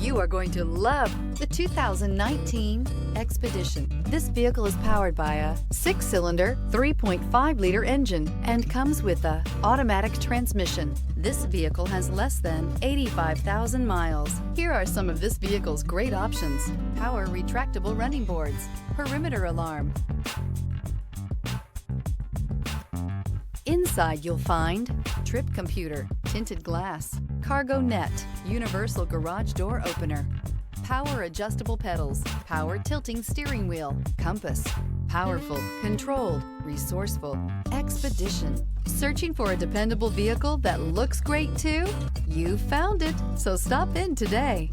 You are going to love the 2019 Expedition. This vehicle is powered by a 6-cylinder, 3.5-liter engine and comes with a automatic transmission. This vehicle has less than 85,000 miles. Here are some of this vehicle's great options: power retractable running boards, perimeter alarm. Inside you'll find trip computer, tinted glass, cargo net, universal garage door opener, power adjustable pedals, power tilting steering wheel, compass. Powerful, controlled, resourceful. Expedition. Searching for a dependable vehicle that looks great too? You found it, so stop in today.